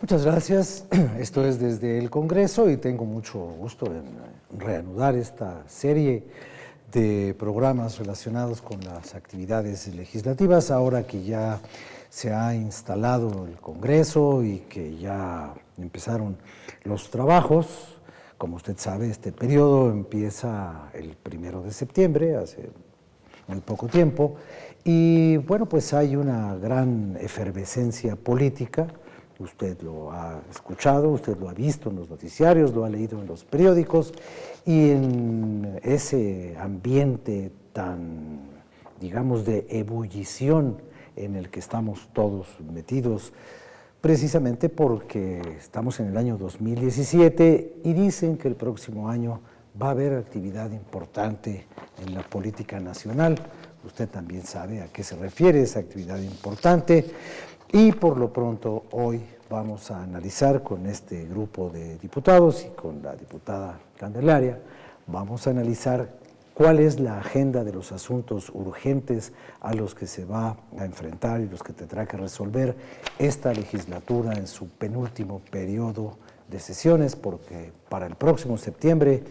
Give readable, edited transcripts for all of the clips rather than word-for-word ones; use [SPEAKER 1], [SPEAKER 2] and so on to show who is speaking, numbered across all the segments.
[SPEAKER 1] Muchas gracias. Esto es desde el Congreso y tengo mucho gusto en reanudar esta serie de programas relacionados con las actividades legislativas, ahora que ya se ha instalado el Congreso y que ya empezaron los trabajos. Como usted sabe, este periodo empieza el 1 de septiembre, hace muy poco tiempo, y bueno, pues hay una gran efervescencia política. Usted lo ha escuchado, usted lo ha visto en los noticiarios, lo ha leído en los periódicos, y en ese ambiente tan, digamos, de ebullición en el que estamos todos metidos, precisamente porque estamos en el año 2017 y dicen que el próximo año va a haber actividad importante en la política nacional. Usted también sabe a qué se refiere esa actividad importante. Y por lo pronto hoy vamos a analizar con este grupo de diputados y con la diputada Candelaria, vamos a analizar cuál es la agenda de los asuntos urgentes a los que se va a enfrentar y los que tendrá que resolver esta legislatura en su penúltimo periodo de sesiones, porque para el próximo septiembre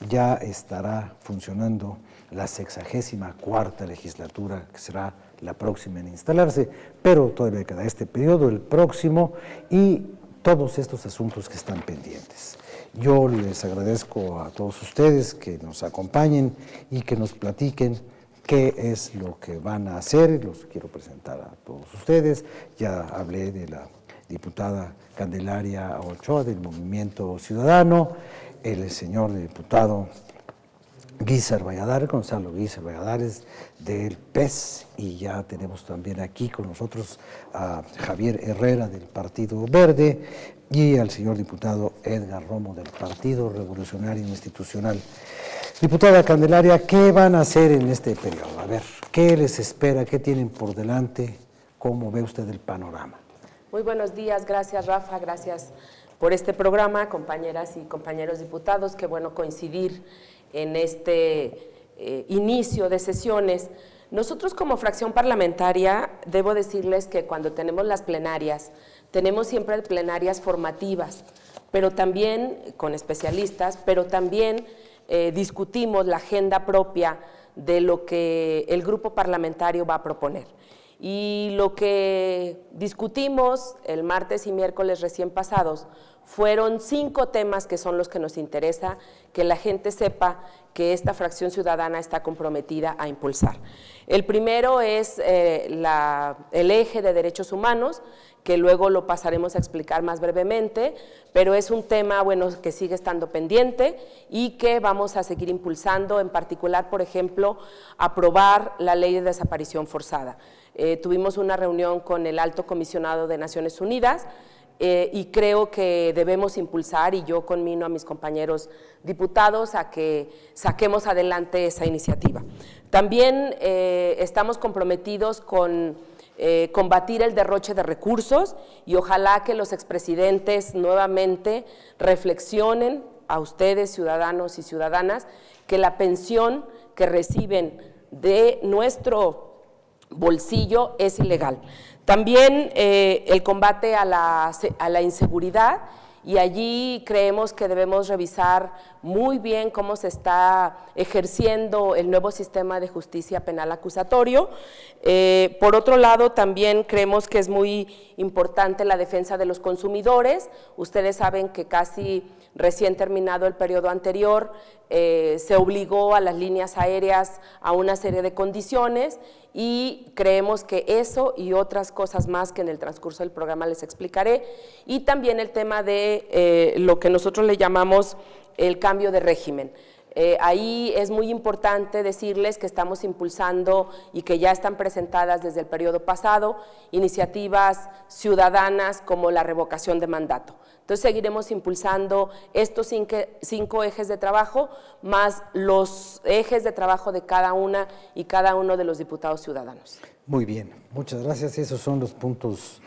[SPEAKER 1] ya estará funcionando la 64ª legislatura, que será la próxima en instalarse, pero todavía queda este periodo, el próximo, y todos estos asuntos que están pendientes. Yo les agradezco a todos ustedes que nos acompañen y que nos platiquen qué es lo que van a hacer. Los quiero presentar a todos ustedes. Ya hablé de la diputada Candelaria Ochoa del Movimiento Ciudadano, el señor diputado Guízar Valladares, Gonzalo Guízar Valladares del PES, y ya tenemos también aquí con nosotros a Javier Herrera del Partido Verde y al señor diputado Edgar Romo del Partido Revolucionario Institucional. Diputada Candelaria, ¿qué van a hacer en este periodo? A ver, ¿qué les espera? ¿Qué tienen por delante? ¿Cómo ve usted el panorama?
[SPEAKER 2] Muy buenos días, gracias Rafa, gracias por este programa, compañeras y compañeros diputados, qué bueno coincidir en este inicio de sesiones. Nosotros como fracción parlamentaria, debo decirles que cuando tenemos las plenarias, tenemos siempre plenarias formativas, pero también con especialistas, pero también discutimos la agenda propia de lo que el grupo parlamentario va a proponer. Y lo que discutimos el martes y miércoles recién pasados fueron 5 temas que son los que nos interesa que la gente sepa que esta fracción ciudadana está comprometida a impulsar. El primero es el eje de derechos humanos, que luego lo pasaremos a explicar más brevemente, pero es un tema que sigue estando pendiente y que vamos a seguir impulsando, en particular, por ejemplo, aprobar la ley de desaparición forzada. Tuvimos una reunión con el Alto Comisionado de Naciones Unidas y creo que debemos impulsar, y yo conmino a mis compañeros diputados a que saquemos adelante esa iniciativa. También estamos comprometidos con combatir el derroche de recursos y ojalá que los expresidentes nuevamente reflexionen a ustedes, ciudadanos y ciudadanas, que la pensión que reciben de nuestro bolsillo es ilegal. También el combate a la inseguridad, y allí creemos que debemos revisar muy bien cómo se está ejerciendo el nuevo sistema de justicia penal acusatorio. Por otro lado, también creemos que es muy importante la defensa de los consumidores. Ustedes saben que casi recién terminado el periodo anterior, se obligó a las líneas aéreas a una serie de condiciones y creemos que eso y otras cosas más que en el transcurso del programa les explicaré, y también el tema de lo que nosotros le llamamos el cambio de régimen. Ahí es muy importante decirles que estamos impulsando y que ya están presentadas desde el periodo pasado iniciativas ciudadanas como la revocación de mandato. Entonces seguiremos impulsando estos 5 ejes de trabajo más los ejes de trabajo de cada una y cada uno de los diputados ciudadanos.
[SPEAKER 1] Muy bien, muchas gracias. Esos son los puntos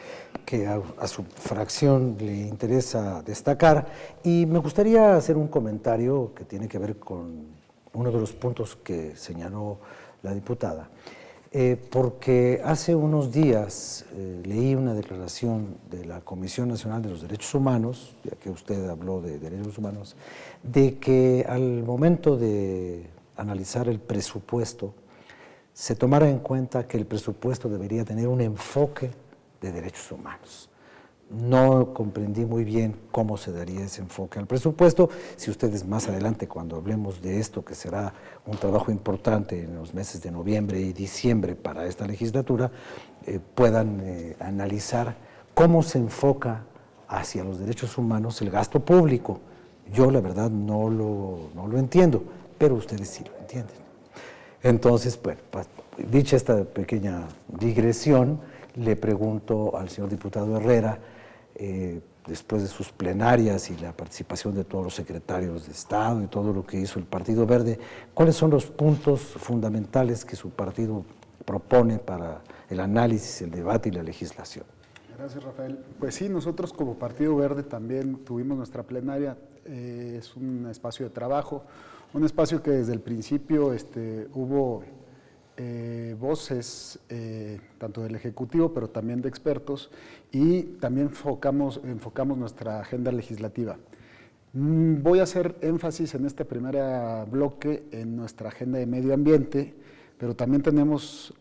[SPEAKER 1] que a su fracción le interesa destacar, y me gustaría hacer un comentario que tiene que ver con uno de los puntos que señaló la diputada. porque hace unos días leí una declaración de la Comisión Nacional de los Derechos Humanos, ya que usted habló de derechos humanos, de que al momento de analizar el presupuesto, se tomara en cuenta que el presupuesto debería tener un enfoque de derechos humanos. No comprendí muy bien cómo se daría ese enfoque al presupuesto. Si ustedes más adelante, cuando hablemos de esto, que será un trabajo importante en los meses de noviembre y diciembre para esta legislatura, puedan analizar cómo se enfoca hacia los derechos humanos el gasto público. Yo, la verdad, no lo entiendo, pero ustedes sí lo entienden. Entonces, bueno, dicha esta pequeña digresión, le pregunto al señor diputado Herrera, después de sus plenarias y la participación de todos los secretarios de Estado y todo lo que hizo el Partido Verde, ¿cuáles son los puntos fundamentales que su partido propone para el análisis, el debate y la legislación?
[SPEAKER 3] Gracias, Rafael. Pues sí, nosotros como Partido Verde también tuvimos nuestra plenaria, es un espacio de trabajo, un espacio que desde el principio hubo voces tanto del Ejecutivo, pero también de expertos, y también enfocamos nuestra agenda legislativa. Voy a hacer énfasis en este primer bloque en nuestra agenda de medio ambiente, pero también tenemos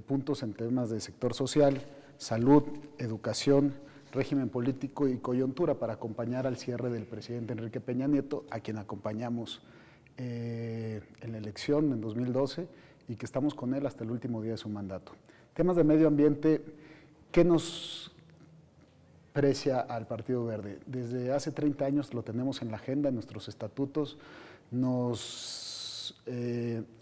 [SPEAKER 3] puntos en temas de sector social, salud, educación, régimen político y coyuntura para acompañar al cierre del presidente Enrique Peña Nieto, a quien acompañamos en la elección en 2012 y que estamos con él hasta el último día de su mandato. Temas de medio ambiente, ¿qué nos precia al Partido Verde? Desde hace 30 años lo tenemos en la agenda, en nuestros estatutos. Nos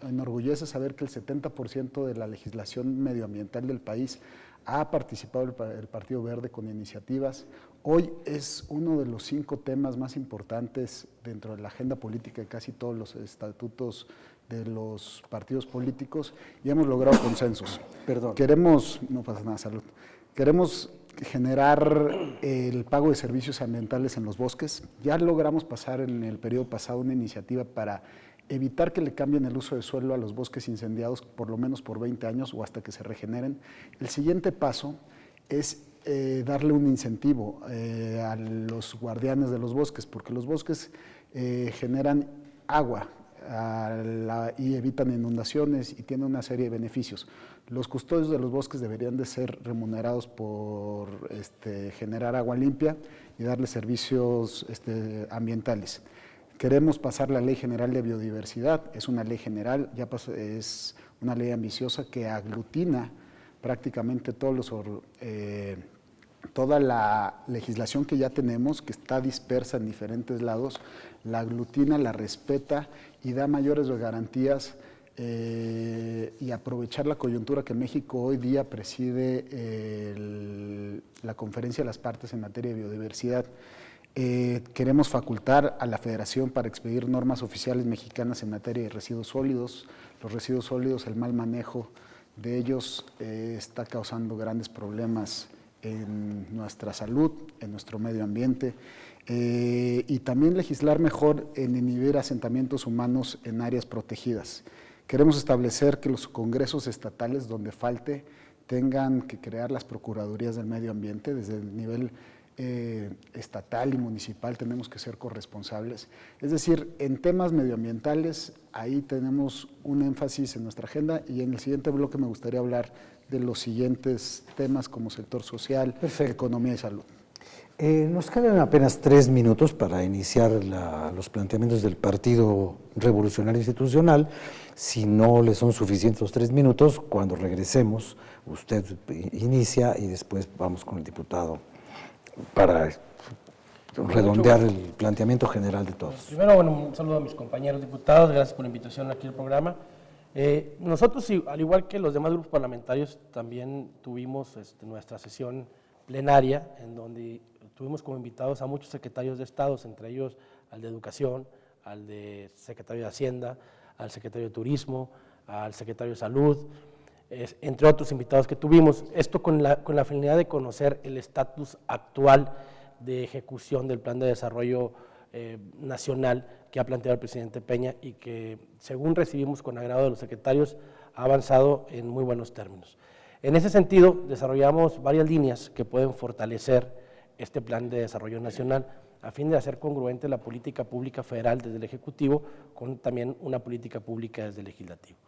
[SPEAKER 3] enorgullece saber que el 70% de la legislación medioambiental del país ha participado el Partido Verde con iniciativas. Hoy es uno de los 5 temas más importantes dentro de la agenda política de casi todos los estatutos de los partidos políticos y hemos logrado consensos.
[SPEAKER 1] Perdón.
[SPEAKER 3] No pasa nada, salud. Queremos generar el pago de servicios ambientales en los bosques. Ya logramos pasar en el periodo pasado una iniciativa para evitar que le cambien el uso de suelo a los bosques incendiados por lo menos por 20 años o hasta que se regeneren. El siguiente paso es darle un incentivo a los guardianes de los bosques, porque los bosques generan agua y evitan inundaciones y tienen una serie de beneficios. Los custodios de los bosques deberían de ser remunerados por generar agua limpia y darles servicios ambientales. Queremos pasar la Ley General de Biodiversidad, es una ley general, es una ley ambiciosa que aglutina prácticamente toda la legislación que ya tenemos, que está dispersa en diferentes lados, la aglutina, la respeta y da mayores garantías y aprovechar la coyuntura que México hoy día preside la Conferencia de las Partes en materia de biodiversidad. Queremos facultar a la Federación para expedir normas oficiales mexicanas en materia de residuos sólidos. Los residuos sólidos, el mal manejo de ellos está causando grandes problemas en nuestra salud, en nuestro medio ambiente, y también legislar mejor en inhibir asentamientos humanos en áreas protegidas. Queremos establecer que los congresos estatales, donde falte, tengan que crear las procuradurías del medio ambiente desde el nivel estatal y municipal, tenemos que ser corresponsables. Es decir, en temas medioambientales, ahí tenemos un énfasis en nuestra agenda y en el siguiente bloque me gustaría hablar de los siguientes temas como sector social, economía y salud.
[SPEAKER 1] Nos quedan apenas 3 minutos para iniciar los planteamientos del Partido Revolucionario Institucional. Si no le son suficientes los 3 minutos, cuando regresemos, usted inicia y después vamos con el diputado para redondear el planteamiento general de todos.
[SPEAKER 4] Primero, un saludo a mis compañeros diputados, gracias por la invitación aquí al programa. Nosotros, al igual que los demás grupos parlamentarios, también tuvimos nuestra sesión plenaria, en donde tuvimos como invitados a muchos secretarios de Estado, entre ellos al de Educación, al de Secretario de Hacienda, al Secretario de Turismo, al Secretario de Salud, entre otros invitados que tuvimos. Esto con la finalidad de conocer el estatus actual de ejecución del Plan de Desarrollo Nacional que ha planteado el presidente Peña y que, según recibimos con agrado de los secretarios, ha avanzado en muy buenos términos. En ese sentido, desarrollamos varias líneas que pueden fortalecer este plan de desarrollo nacional a fin de hacer congruente la política pública federal desde el Ejecutivo con también una política pública desde el Legislativo.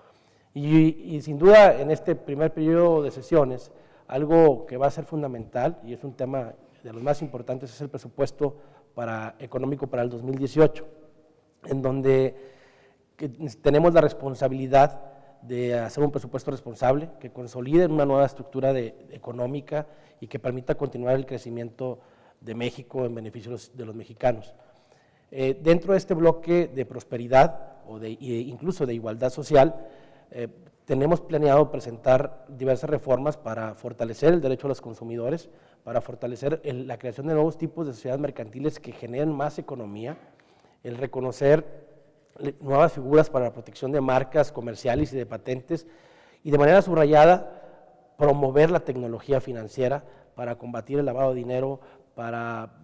[SPEAKER 4] Y sin duda, en este primer periodo de sesiones, algo que va a ser fundamental, y es un tema de los más importantes, es el presupuesto económico para el 2018, en donde tenemos la responsabilidad de hacer un presupuesto responsable, que consolide una nueva estructura económica y que permita continuar el crecimiento de México en beneficio de los mexicanos. Dentro de este bloque de prosperidad incluso de igualdad social, tenemos planeado presentar diversas reformas para fortalecer el derecho a los consumidores, para fortalecer la creación de nuevos tipos de sociedades mercantiles que generen más economía, el reconocer nuevas figuras para la protección de marcas comerciales y de patentes, y de manera subrayada promover la tecnología financiera para combatir el lavado de dinero, para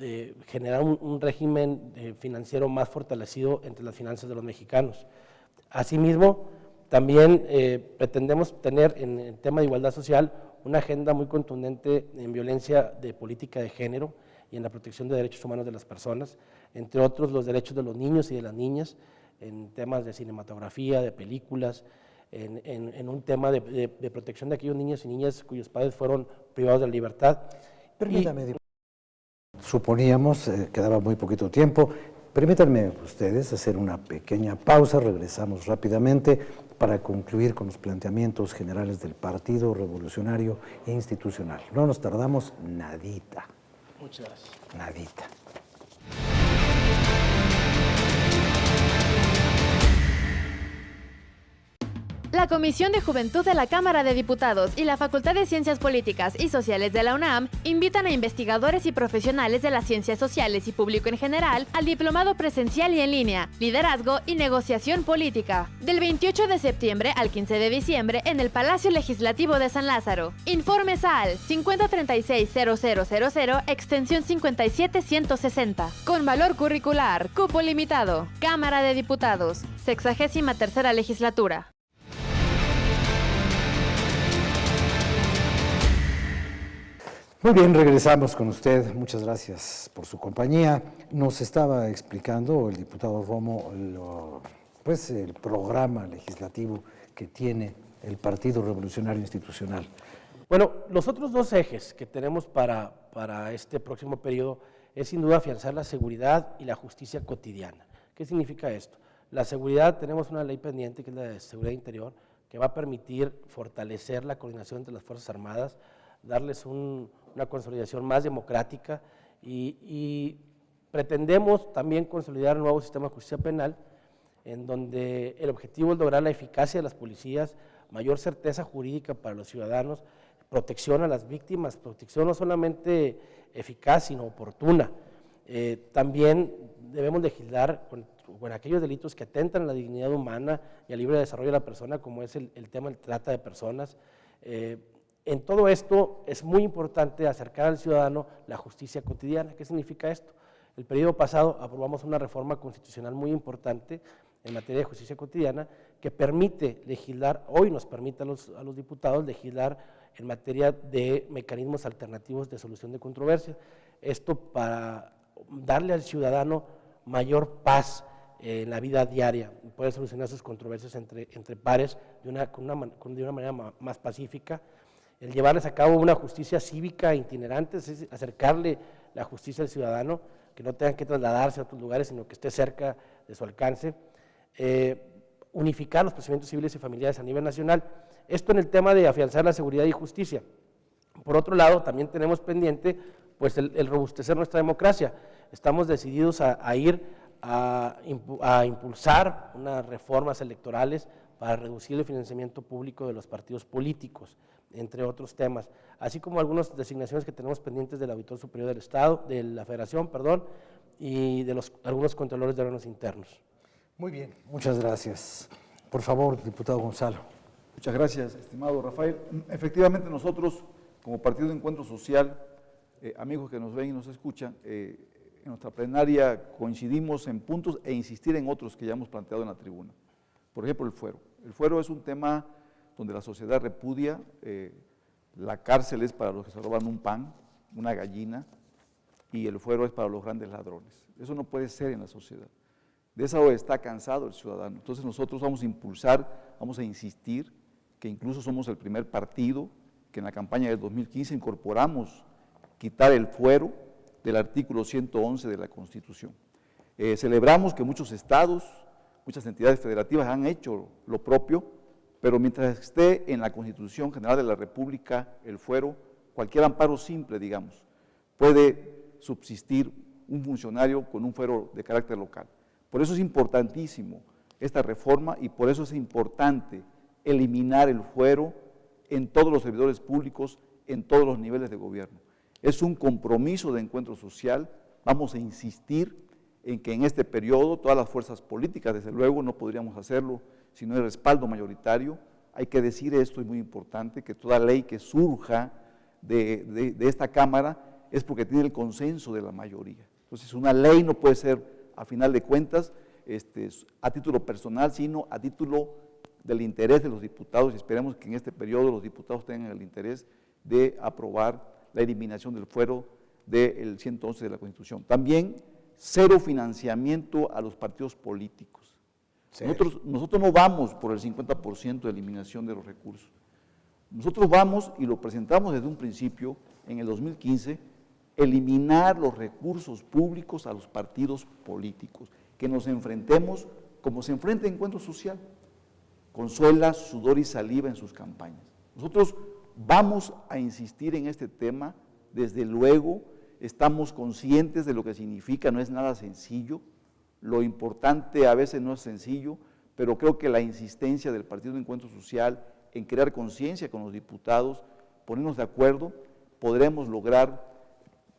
[SPEAKER 4] generar un régimen financiero más fortalecido entre las finanzas de los mexicanos. Asimismo, también pretendemos tener en el tema de igualdad social una agenda muy contundente en violencia de política de género y en la protección de derechos humanos de las personas, entre otros los derechos de los niños y de las niñas, en temas de cinematografía, de películas, en un tema de protección de aquellos niños y niñas cuyos padres fueron privados de la libertad.
[SPEAKER 1] Permítame, suponíamos, quedaba muy poquito tiempo, permítanme ustedes hacer una pequeña pausa, regresamos rápidamente para concluir con los planteamientos generales del Partido Revolucionario Institucional. No nos tardamos nadita.
[SPEAKER 4] Muchas gracias.
[SPEAKER 1] Nadita.
[SPEAKER 5] La Comisión de Juventud de la Cámara de Diputados y la Facultad de Ciencias Políticas y Sociales de la UNAM invitan a investigadores y profesionales de las ciencias sociales y público en general al diplomado presencial y en línea, Liderazgo y Negociación Política, del 28 de septiembre al 15 de diciembre en el Palacio Legislativo de San Lázaro. Informes al 5036-0000, extensión 57160, con valor curricular, cupo limitado, Cámara de Diputados, 63ª Legislatura.
[SPEAKER 1] Muy bien, regresamos con usted. Muchas gracias por su compañía. Nos estaba explicando el diputado Romo el programa legislativo que tiene el Partido Revolucionario Institucional.
[SPEAKER 4] Bueno, los otros dos ejes que tenemos para este próximo periodo es sin duda afianzar la seguridad y la justicia cotidiana. ¿Qué significa esto? La seguridad, tenemos una ley pendiente que es la de seguridad interior, que va a permitir fortalecer la coordinación entre las Fuerzas Armadas, darles una consolidación más democrática y pretendemos también consolidar un nuevo sistema de justicia penal en donde el objetivo es lograr la eficacia de las policías, mayor certeza jurídica para los ciudadanos, protección a las víctimas, protección no solamente eficaz sino oportuna. También debemos legislar con aquellos delitos que atentan a la dignidad humana y al libre desarrollo de la persona, como es el tema del trata de personas. En todo esto es muy importante acercar al ciudadano la justicia cotidiana. ¿Qué significa esto? El periodo pasado aprobamos una reforma constitucional muy importante en materia de justicia cotidiana que permite legislar, hoy nos permite a los diputados legislar en materia de mecanismos alternativos de solución de controversias. Esto para darle al ciudadano mayor paz en la vida diaria, poder solucionar sus controversias entre pares de una manera más pacífica. El llevarles a cabo una justicia cívica itinerante, es acercarle la justicia al ciudadano, que no tengan que trasladarse a otros lugares, sino que esté cerca de su alcance. Unificar los procedimientos civiles y familiares a nivel nacional. Esto en el tema de afianzar la seguridad y justicia. Por otro lado, también tenemos pendiente pues, el robustecer nuestra democracia. Estamos decididos a impulsar unas reformas electorales para reducir el financiamiento público de los partidos políticos, entre otros temas, así como algunas designaciones que tenemos pendientes del Auditor Superior del Estado, de la Federación, y de algunos controladores de órganos internos.
[SPEAKER 1] Muy bien, muchas gracias. Por favor, diputado Gonzalo.
[SPEAKER 6] Muchas gracias, estimado Rafael. Efectivamente, nosotros, como Partido de Encuentro Social, amigos que nos ven y nos escuchan, en nuestra plenaria coincidimos en puntos e insistir en otros que ya hemos planteado en la tribuna. Por ejemplo, el fuero. El fuero es un tema donde la sociedad repudia, la cárcel es para los que se roban un pan, una gallina, y el fuero es para los grandes ladrones. Eso no puede ser en la sociedad. De eso está cansado el ciudadano. Entonces nosotros vamos a impulsar, vamos a insistir, que incluso somos el primer partido que en la campaña del 2015 incorporamos quitar el fuero del artículo 111 de la Constitución. Celebramos que muchos estados, muchas entidades federativas han hecho lo propio, pero mientras esté en la Constitución General de la República el fuero, cualquier amparo simple, digamos, puede subsistir un funcionario con un fuero de carácter local. Por eso es importantísimo esta reforma y por eso es importante eliminar el fuero en todos los servidores públicos, en todos los niveles de gobierno. Es un compromiso de Encuentro Social, vamos a insistir en que en este periodo todas las fuerzas políticas, desde luego, no podríamos hacerlo si no hay respaldo mayoritario. Hay que decir esto, es muy importante, que toda ley que surja de esta Cámara es porque tiene el consenso de la mayoría. Entonces, una ley no puede ser, a final de cuentas, a título personal, sino a título del interés de los diputados, y esperemos que en este periodo los diputados tengan el interés de aprobar la eliminación del fuero del 111 de la Constitución. También, cero financiamiento a los partidos políticos. Sí. Nosotros no vamos por el 50% de eliminación de los recursos. Nosotros vamos, y lo presentamos desde un principio, en el 2015, eliminar los recursos públicos a los partidos políticos, que nos enfrentemos como se enfrenta el Encuentro Social, con suela, sudor y saliva en sus campañas. Nosotros vamos a insistir en este tema, desde luego, estamos conscientes de lo que significa, no es nada sencillo, lo importante a veces no es sencillo, pero creo que la insistencia del Partido de Encuentro Social en crear conciencia con los diputados, ponernos de acuerdo, podremos lograr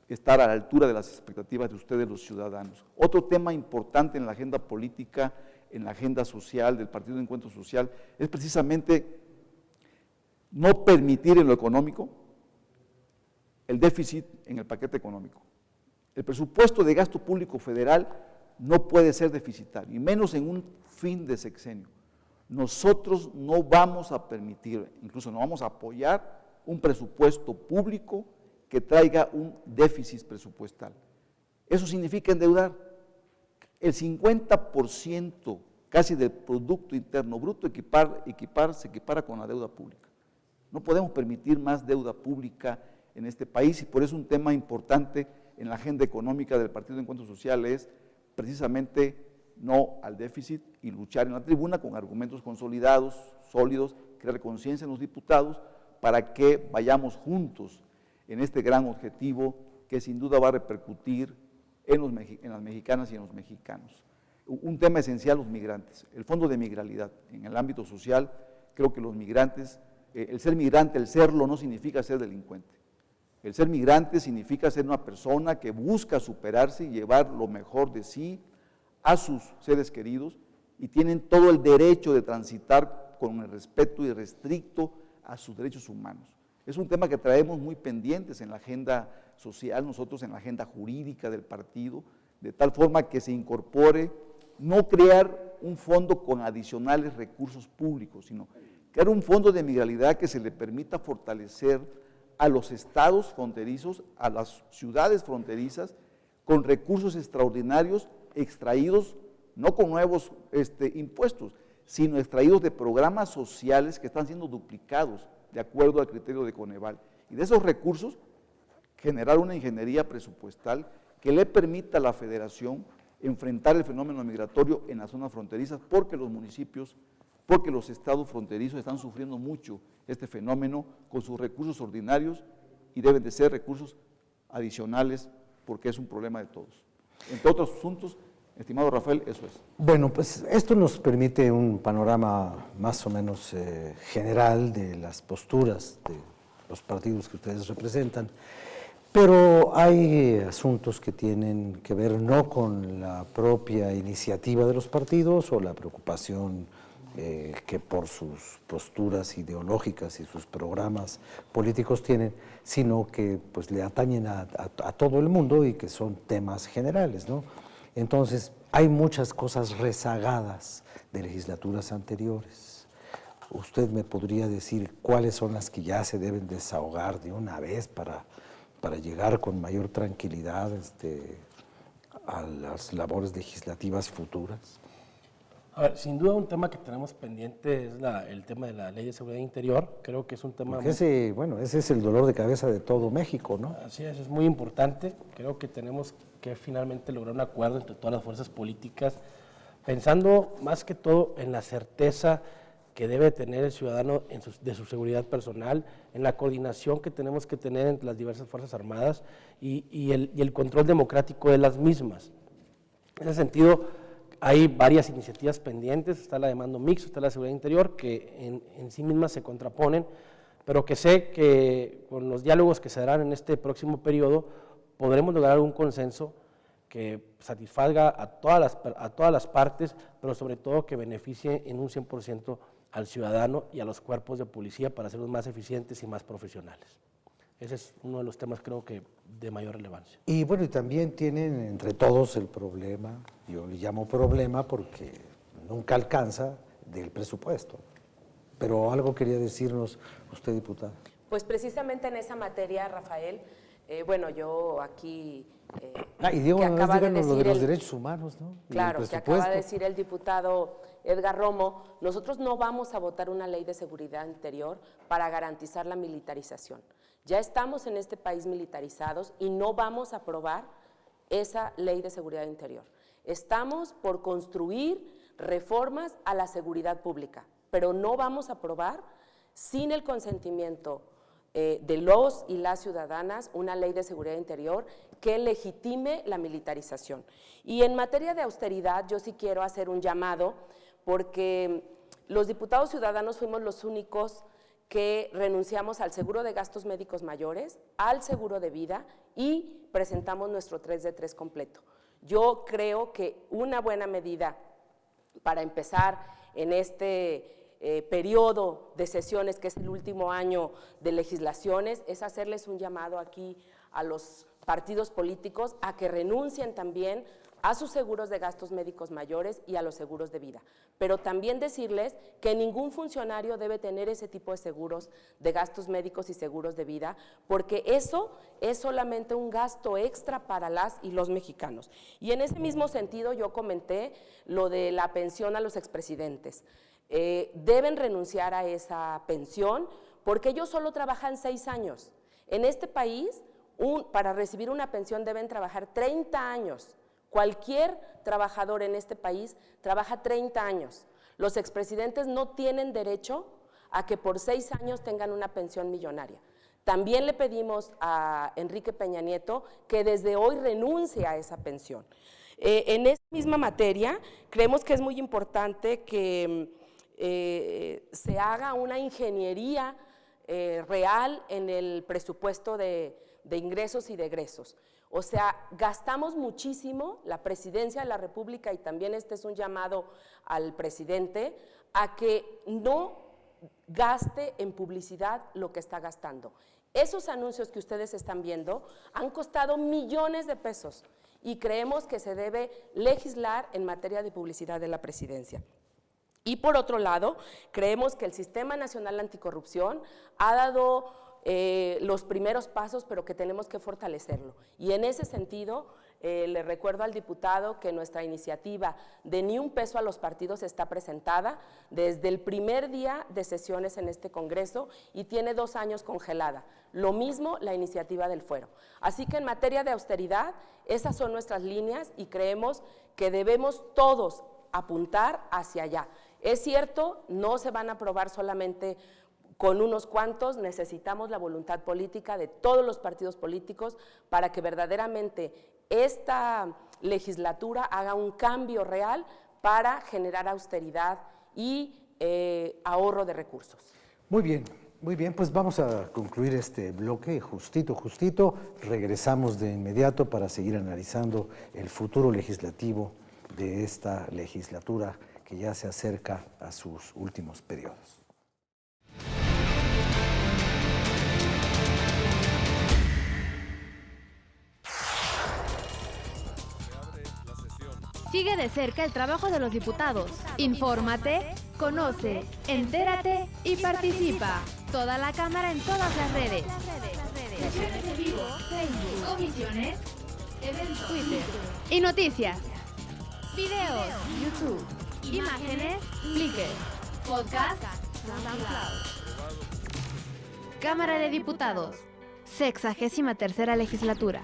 [SPEAKER 6] estar a la altura de las expectativas de ustedes, los ciudadanos. Otro tema importante en la agenda política, en la agenda social del Partido de Encuentro Social, es precisamente no permitir en lo económico el déficit en el paquete económico. El presupuesto de gasto público federal no puede ser deficitario, y menos en un fin de sexenio. Nosotros no vamos a permitir, incluso no vamos a apoyar un presupuesto público que traiga un déficit presupuestal. Eso significa endeudar. El 50% casi del Producto Interno Bruto se equipara con la deuda pública. No podemos permitir más deuda pública en este país, y por eso un tema importante en la agenda económica del Partido de Encuentro Social es precisamente no al déficit y luchar en la tribuna con argumentos consolidados, sólidos, crear conciencia en los diputados para que vayamos juntos en este gran objetivo que sin duda va a repercutir en las mexicanas y en los mexicanos. Un tema esencial, los migrantes, el fondo de migralidad. En el ámbito social, creo que los migrantes, el ser migrante, el serlo no significa ser delincuente. El ser migrante significa ser una persona que busca superarse y llevar lo mejor de sí a sus seres queridos, y tienen todo el derecho de transitar con el respeto irrestricto a sus derechos humanos. Es un tema que traemos muy pendientes en la agenda social, nosotros en la agenda jurídica del partido, de tal forma que se incorpore, no crear un fondo con adicionales recursos públicos, sino crear un fondo de migralidad que se le permita fortalecer a los estados fronterizos, a las ciudades fronterizas, con recursos extraordinarios extraídos, no con nuevos impuestos, sino extraídos de programas sociales que están siendo duplicados de acuerdo al criterio de Coneval. Y de esos recursos, generar una ingeniería presupuestal que le permita a la Federación enfrentar el fenómeno migratorio en las zonas fronterizas, porque los municipios, porque los estados fronterizos están sufriendo mucho este fenómeno con sus recursos ordinarios, y deben de ser recursos adicionales porque es un problema de todos. Entre otros asuntos, estimado Rafael, eso es.
[SPEAKER 1] Bueno, pues esto nos permite un panorama más o menos general de las posturas de los partidos que ustedes representan, pero hay asuntos que tienen que ver no con la propia iniciativa de los partidos o la preocupación que por sus posturas ideológicas y sus programas políticos tienen, sino que pues le atañen a todo el mundo y que son temas generales, ¿no? Entonces, hay muchas cosas rezagadas de legislaturas anteriores. ¿usted me podría decir cuáles son las que ya se deben desahogar de una vez para llegar con mayor tranquilidad a las labores legislativas futuras?
[SPEAKER 4] A ver, sin duda un tema que tenemos pendiente es el tema de la Ley de Seguridad Interior. Creo que es un tema...
[SPEAKER 1] Porque ese es el dolor de cabeza de todo México, ¿no?
[SPEAKER 4] Así es muy importante. Creo que tenemos que finalmente lograr un acuerdo entre todas las fuerzas políticas, pensando más que todo en la certeza que debe tener el ciudadano de su seguridad personal, en la coordinación que tenemos que tener entre las diversas Fuerzas Armadas y el control democrático de las mismas. En ese sentido, hay varias iniciativas pendientes, está la de mando mixto, está la de seguridad interior, que en sí mismas se contraponen, pero que sé que con los diálogos que se darán en este próximo periodo podremos lograr un consenso que satisfaga a todas las partes, pero sobre todo que beneficie en un 100% al ciudadano y a los cuerpos de policía para hacerlos más eficientes y más profesionales. Ese es uno de los temas, creo que, de mayor relevancia.
[SPEAKER 1] Y bueno, y también tienen entre todos el problema, yo le llamo problema porque nunca alcanza, del presupuesto. Pero algo quería decirnos usted, diputada.
[SPEAKER 2] Pues precisamente en esa materia, Rafael, bueno, yo aquí...
[SPEAKER 1] y Diego,
[SPEAKER 2] que acaba de
[SPEAKER 1] díganos lo de
[SPEAKER 2] decir
[SPEAKER 1] los derechos humanos, ¿no?
[SPEAKER 2] Claro, que acaba de decir el diputado Edgar Romo, nosotros no vamos a votar una ley de seguridad interior para garantizar la militarización. Ya estamos en este país militarizados y no vamos a aprobar esa ley de seguridad interior. Estamos por construir reformas a la seguridad pública, pero no vamos a aprobar sin el consentimiento de los y las ciudadanas una ley de seguridad interior que legitime la militarización. Y en materia de austeridad yo sí quiero hacer un llamado porque los diputados ciudadanos fuimos los únicos que renunciamos al seguro de gastos médicos mayores, al seguro de vida y presentamos nuestro 3 de 3 completo. Yo creo que una buena medida para empezar en este periodo de sesiones, que es el último año de legislaciones, es hacerles un llamado aquí a los partidos políticos a que renuncien también a sus seguros de gastos médicos mayores y a los seguros de vida, pero también decirles que ningún funcionario debe tener ese tipo de seguros de gastos médicos y seguros de vida, porque eso es solamente un gasto extra para las y los mexicanos. Y en ese mismo sentido yo comenté lo de la pensión a los expresidentes. Deben renunciar a esa pensión porque ellos solo trabajan 6 años. En este país, para recibir una pensión deben trabajar 30 años. Cualquier trabajador en este país trabaja 30 años. Los expresidentes no tienen derecho a que por 6 años tengan una pensión millonaria. También le pedimos a Enrique Peña Nieto que desde hoy renuncie a esa pensión. En esta misma materia, creemos que es muy importante que se haga una ingeniería real en el presupuesto de ingresos y de egresos. O sea, gastamos muchísimo, la Presidencia de la República, y también este es un llamado al presidente, a que no gaste en publicidad lo que está gastando. Esos anuncios que ustedes están viendo han costado millones de pesos y creemos que se debe legislar en materia de publicidad de la Presidencia. Y por otro lado, creemos que el Sistema Nacional Anticorrupción ha dado los primeros pasos, pero que tenemos que fortalecerlo. Y en ese sentido, le recuerdo al diputado que nuestra iniciativa de ni un peso a los partidos está presentada desde el primer día de sesiones en este Congreso y tiene 2 años congelada. Lo mismo la iniciativa del fuero. Así que en materia de austeridad, esas son nuestras líneas y creemos que debemos todos apuntar hacia allá. Es cierto, no se van a aprobar solamente con unos cuantos, necesitamos la voluntad política de todos los partidos políticos para que verdaderamente esta legislatura haga un cambio real para generar austeridad y ahorro de recursos.
[SPEAKER 1] Muy bien, pues vamos a concluir este bloque justito. Regresamos de inmediato para seguir analizando el futuro legislativo de esta legislatura que ya se acerca a sus últimos periodos.
[SPEAKER 5] Sigue de cerca el trabajo de los diputados. Infórmate Conoce, entérate y participa. Toda la Cámara en todas las redes. Sesiones en vivo, Facebook, comisiones, eventos, Twitter y noticias. Videos, YouTube, imágenes, Flickr, podcast, SoundCloud. Cámara de Diputados, 63ª legislatura.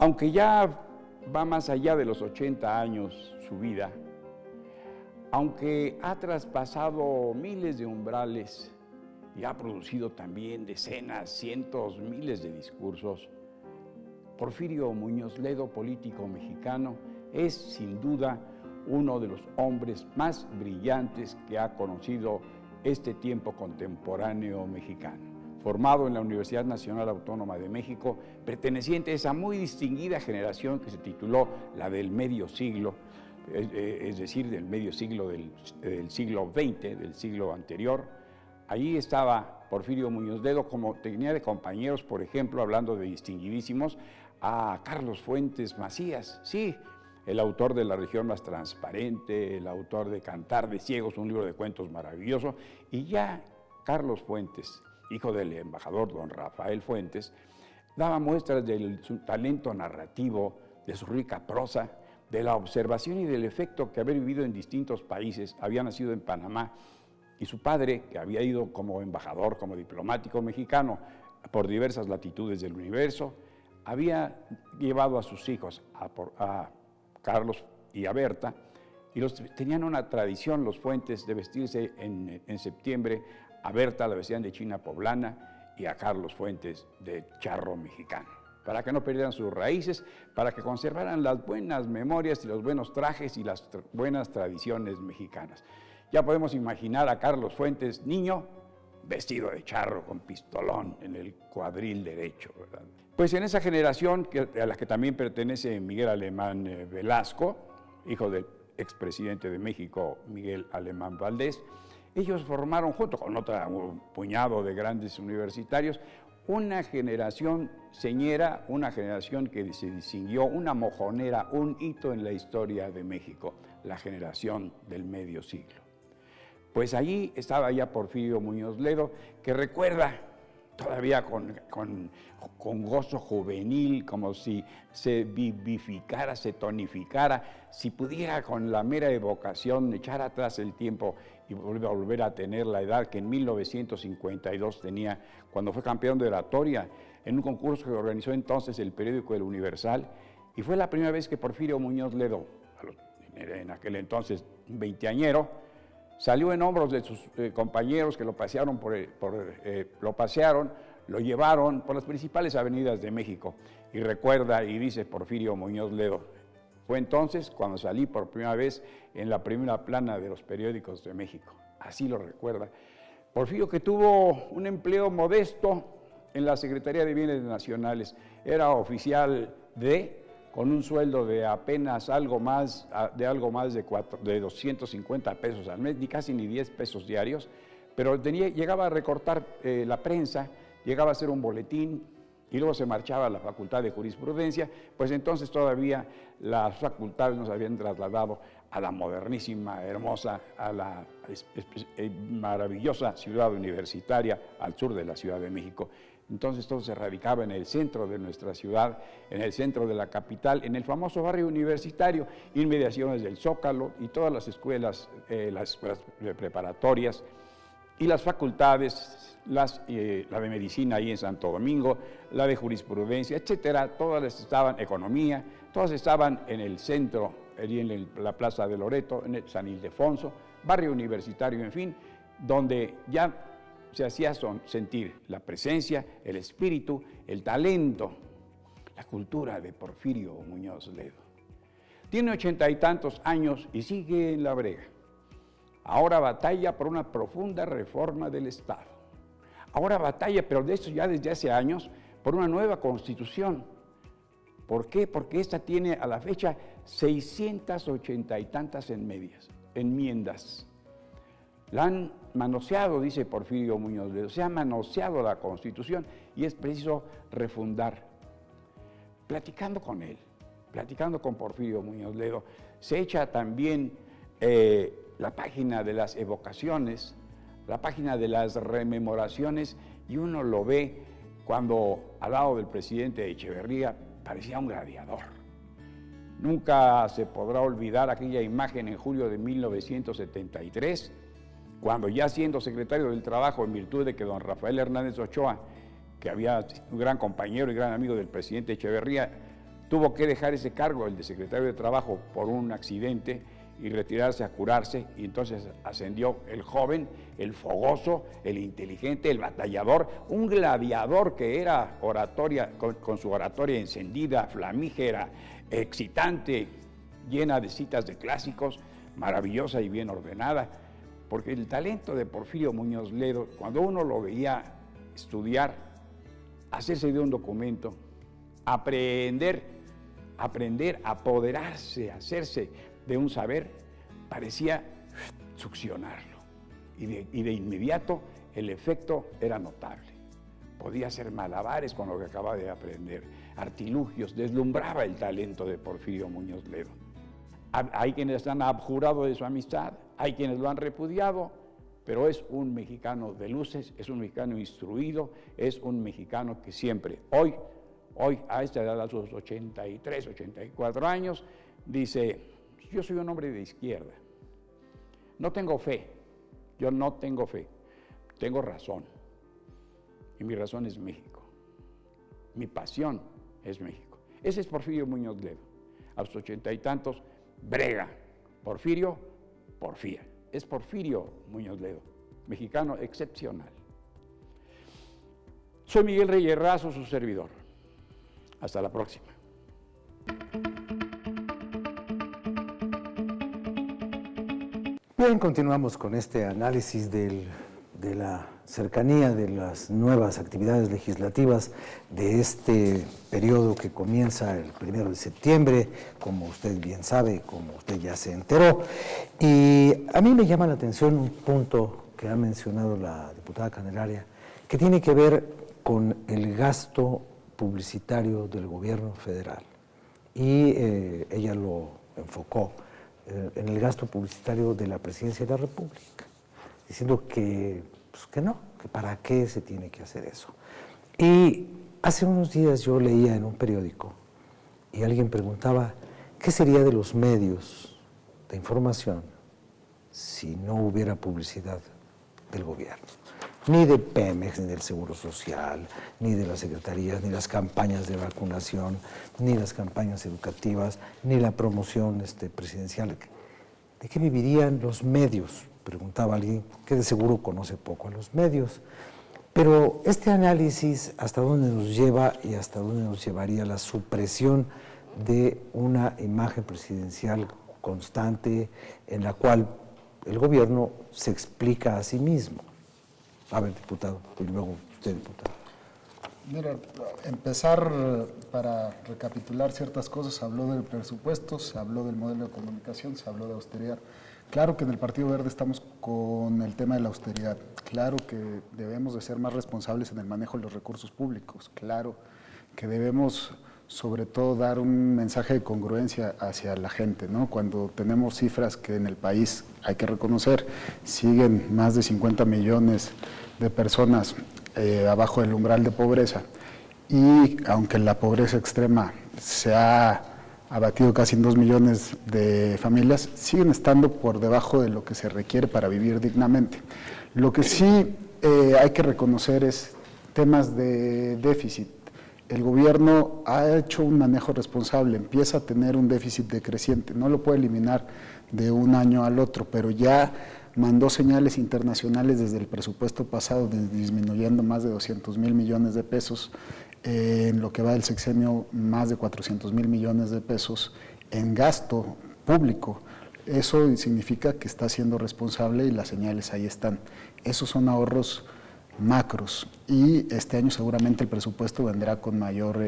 [SPEAKER 7] Aunque ya va más allá de los 80 años su vida, aunque ha traspasado miles de umbrales y ha producido también decenas, cientos, miles de discursos, Porfirio Muñoz Ledo, político mexicano, es sin duda uno de los hombres más brillantes que ha conocido este tiempo contemporáneo mexicano. Formado en la Universidad Nacional Autónoma de México, perteneciente a esa muy distinguida generación que se tituló la del medio siglo, es decir, del medio siglo del siglo XX, del siglo anterior. Allí estaba Porfirio Muñoz Ledo, como tenía de compañeros, por ejemplo, hablando de distinguidísimos, a Carlos Fuentes Macías, sí, el autor de La región más transparente, el autor de Cantar de ciegos, un libro de cuentos maravilloso, y ya Carlos Fuentes, hijo del embajador don Rafael Fuentes, daba muestras de su talento narrativo, de su rica prosa, de la observación y del efecto que haber vivido en distintos países. Había nacido en Panamá y su padre, que había ido como embajador, como diplomático mexicano por diversas latitudes del universo, había llevado a sus hijos, a Carlos y a Berta, y tenían una tradición los Fuentes de vestirse en septiembre. A Berta la vestían de china poblana y a Carlos Fuentes de charro mexicano, para que no perdieran sus raíces, para que conservaran las buenas memorias y los buenos trajes y las buenas tradiciones mexicanas. Ya podemos imaginar a Carlos Fuentes, niño, vestido de charro con pistolón en el cuadril derecho, ¿verdad? Pues en esa generación, a la que también pertenece Miguel Alemán Velasco, hijo del expresidente de México, Miguel Alemán Valdés, ellos formaron, junto con un puñado de grandes universitarios, una generación señera, una generación que se distinguió, una mojonera, un hito en la historia de México, la generación del medio siglo. Pues allí estaba ya Porfirio Muñoz Ledo, que recuerda todavía con gozo juvenil, como si se vivificara, se tonificara, si pudiera con la mera evocación echar atrás el tiempo y volver a tener la edad que en 1952 tenía cuando fue campeón de oratoria en un concurso que organizó entonces el periódico El Universal, y fue la primera vez que Porfirio Muñoz Ledo, en aquel entonces un veinteañero, salió en hombros de sus compañeros que lo pasearon, lo llevaron por las principales avenidas de México. Y recuerda, y dice Porfirio Muñoz Ledo, fue entonces cuando salí por primera vez en la primera plana de los periódicos de México. Así lo recuerda. Porfirio, que tuvo un empleo modesto en la Secretaría de Bienes Nacionales, era oficial con un sueldo de apenas algo más de 250 pesos al mes, ni casi ni 10 pesos diarios, pero llegaba a recortar la prensa, llegaba a hacer un boletín y luego se marchaba a la Facultad de Jurisprudencia, pues entonces todavía las facultades nos habían trasladado a la modernísima, hermosa, a la maravillosa ciudad universitaria al sur de la Ciudad de México. Entonces todo se radicaba en el centro de nuestra ciudad, en el centro de la capital, en el famoso barrio universitario, inmediaciones del Zócalo y todas las escuelas preparatorias y las facultades, la de medicina ahí en Santo Domingo, la de jurisprudencia, etcétera, todas estaban, economía, todas estaban en el centro, allí en la Plaza de Loreto, en el San Ildefonso, barrio universitario, en fin, donde ya se hacía sentir la presencia, el espíritu, el talento, la cultura de Porfirio Muñoz Ledo. Tiene 80 y tantos años y sigue en la brega. Ahora batalla por una profunda reforma del Estado. Ahora batalla, pero de eso ya desde hace años, por una nueva constitución. ¿Por qué? Porque esta tiene a la fecha 680 y tantas enmiendas. La han manoseado, dice Porfirio Muñoz Ledo, se ha manoseado la Constitución y es preciso refundar. Platicando con él, platicando con Porfirio Muñoz Ledo, se echa también la página de las evocaciones, la página de las rememoraciones, y uno lo ve cuando al lado del presidente Echeverría parecía un gladiador. Nunca se podrá olvidar aquella imagen en julio de 1973, cuando ya siendo secretario del Trabajo, en virtud de que don Rafael Hernández Ochoa, que había un gran compañero y gran amigo del presidente Echeverría, tuvo que dejar ese cargo, el de secretario de Trabajo, por un accidente y retirarse a curarse, y entonces ascendió el joven, el fogoso, el inteligente, el batallador, un gladiador que era oratoria, con su oratoria encendida, flamígera, excitante, llena de citas de clásicos, maravillosa y bien ordenada, porque el talento de Porfirio Muñoz Ledo, cuando uno lo veía estudiar, hacerse de un documento, aprender, apoderarse, hacerse de un saber, parecía succionarlo. Y de inmediato el efecto era notable. Podía hacer malabares con lo que acababa de aprender, artilugios, deslumbraba el talento de Porfirio Muñoz Ledo. Hay quienes han abjurado de su amistad, hay quienes lo han repudiado, pero es un mexicano de luces, es un mexicano instruido, es un mexicano que siempre, hoy a esta edad, a sus 83, 84 años, dice: yo soy un hombre de izquierda, no tengo fe, yo no tengo fe, tengo razón, y mi razón es México, mi pasión es México. Ese es Porfirio Muñoz Ledo. A los 80 y tantos, brega. Porfirio, porfía. Es Porfirio Muñoz Ledo, mexicano excepcional. Soy Miguel Reyes Razo, su servidor. Hasta la próxima.
[SPEAKER 1] Bien, continuamos con este análisis de la cercanía de las nuevas actividades legislativas de este periodo que comienza el 1 de septiembre, como usted bien sabe, como usted ya se enteró. Y a mí me llama la atención un punto que ha mencionado la diputada Candelaria, que tiene que ver con el gasto publicitario del gobierno federal. Y ella lo enfocó en el gasto publicitario de la Presidencia de la República, diciendo que, pues, que no, que para qué se tiene que hacer eso. Y hace unos días yo leía en un periódico y alguien preguntaba qué sería de los medios de información si no hubiera publicidad del gobierno. Ni de Pemex, ni del Seguro Social, ni de las secretarías, ni las campañas de vacunación, ni las campañas educativas, ni la promoción presidencial. ¿De qué vivirían los medios? Preguntaba alguien que de seguro conoce poco a los medios. Pero este análisis, ¿hasta dónde nos lleva y hasta dónde nos llevaría la supresión de una imagen presidencial constante en la cual el gobierno se explica a sí mismo? A ver, diputado, y luego usted, diputado.
[SPEAKER 3] Mira, empezar para recapitular ciertas cosas, se habló del presupuesto, se habló del modelo de comunicación, se habló de austeridad. Claro que en el Partido Verde estamos con el tema de la austeridad, claro que debemos de ser más responsables en el manejo de los recursos públicos, claro que debemos sobre todo dar un mensaje de congruencia hacia la gente, ¿no? Cuando tenemos cifras que en el país, hay que reconocer, siguen más de 50 millones de personas abajo del umbral de pobreza, y aunque la pobreza extrema se ha abatido casi en 2 millones de familias, siguen estando por debajo de lo que se requiere para vivir dignamente. Lo que sí hay que reconocer es temas de déficit. El gobierno ha hecho un manejo responsable, empieza a tener un déficit decreciente, no lo puede eliminar de un año al otro, pero ya mandó señales internacionales desde el presupuesto pasado, disminuyendo más de 200,000 millones de pesos, en lo que va del sexenio más de 400,000 millones de pesos en gasto público. Eso significa que está siendo responsable y las señales ahí están. Esos son ahorros macros, y este año seguramente el presupuesto vendrá con mayor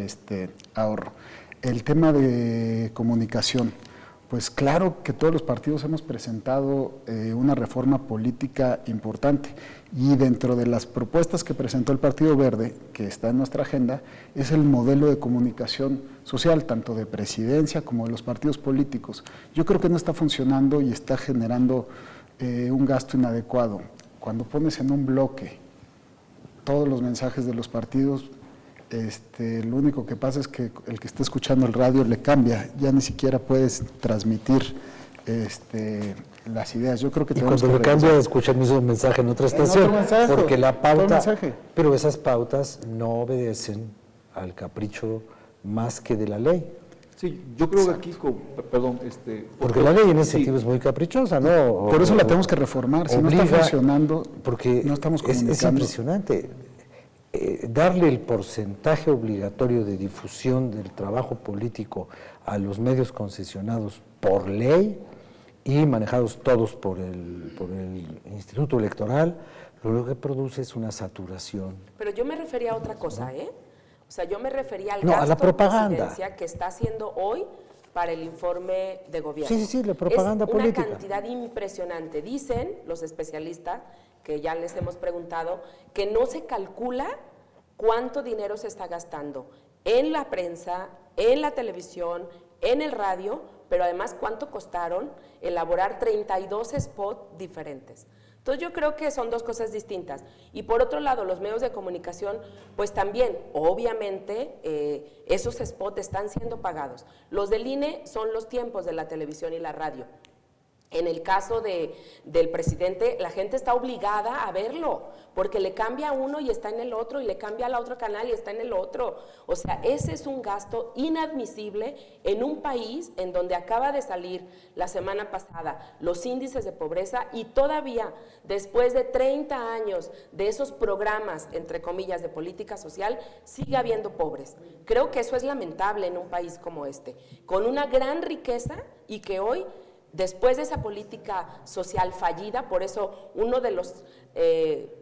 [SPEAKER 3] ahorro. El tema de comunicación, Pues claro que todos los partidos hemos presentado una reforma política importante y dentro de las propuestas que presentó el Partido Verde, que está en nuestra agenda, es el modelo de comunicación social, tanto de presidencia como de los partidos políticos. Yo creo que no está funcionando y está generando un gasto inadecuado. Cuando pones en un bloque todos los mensajes de los partidos, lo único que pasa es que el que está escuchando el radio le cambia, ya ni siquiera puedes transmitir las ideas. Yo creo que
[SPEAKER 1] y cuando le cambia, escucha el mismo mensaje en otra estación, porque la pauta, pero esas pautas no obedecen al capricho más que de la ley.
[SPEAKER 6] Sí, yo creo que aquí, perdón,
[SPEAKER 1] porque la ley en ese sentido es muy caprichosa, ¿no?
[SPEAKER 3] Por eso la tenemos que reformar, si no está funcionando,
[SPEAKER 1] porque
[SPEAKER 3] no estamos comunicando.
[SPEAKER 1] Es impresionante. Darle el porcentaje obligatorio de difusión del trabajo político a los medios concesionados por ley y manejados todos por el Instituto Electoral, lo que produce es una saturación.
[SPEAKER 2] Pero yo me refería a otra cosa, ¿eh? O sea, yo me refería al
[SPEAKER 1] a
[SPEAKER 2] gasto
[SPEAKER 1] la propaganda
[SPEAKER 2] de presidencia que está haciendo hoy para el informe de gobierno.
[SPEAKER 1] Sí, la propaganda política.
[SPEAKER 2] Es una cantidad impresionante. Dicen los especialistas, que ya les hemos preguntado, que no se calcula cuánto dinero se está gastando en la prensa, en la televisión, en el radio, pero además cuánto costaron elaborar 32 spots diferentes. Entonces yo creo que son dos cosas distintas. Y por otro lado, los medios de comunicación, pues también, obviamente, esos spots están siendo pagados. Los del INE son los tiempos de la televisión y la radio. En el caso del presidente, la gente está obligada a verlo, porque le cambia a uno y está en el otro, y le cambia al otro canal y está en el otro. O sea, ese es un gasto inadmisible en un país en donde acaba de salir la semana pasada los índices de pobreza y todavía, después de 30 años de esos programas, entre comillas, de política social, sigue habiendo pobres. Creo que eso es lamentable en un país como este, con una gran riqueza y que hoy, después de esa política social fallida, por eso uno de los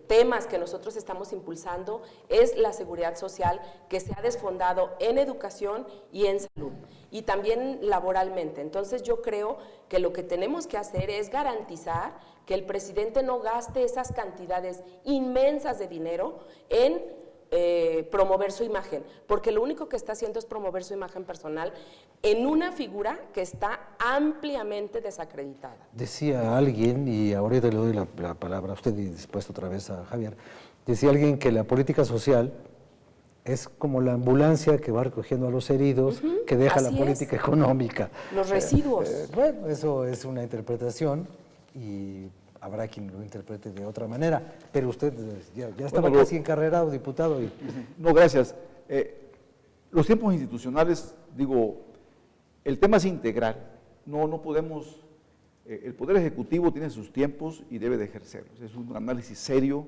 [SPEAKER 2] temas que nosotros estamos impulsando es la seguridad social, que se ha desfondado en educación y en salud, y también laboralmente. Entonces yo creo que lo que tenemos que hacer es garantizar que el presidente no gaste esas cantidades inmensas de dinero en promover su imagen, porque lo único que está haciendo es promover su imagen personal en una figura que está ampliamente desacreditada.
[SPEAKER 1] Decía alguien, y ahorita le doy la palabra a usted y después otra vez a Javier, decía alguien que la política social es como la ambulancia que va recogiendo a los heridos, que deja la política económica.
[SPEAKER 2] Los residuos.
[SPEAKER 1] Bueno, eso es una interpretación y habrá quien lo interprete de otra manera, pero usted ya estaba casi encarrerado, diputado.
[SPEAKER 6] No, gracias. Los tiempos institucionales, digo, el tema es integral. No podemos, el Poder Ejecutivo tiene sus tiempos y debe de ejercerlos. Es un análisis serio.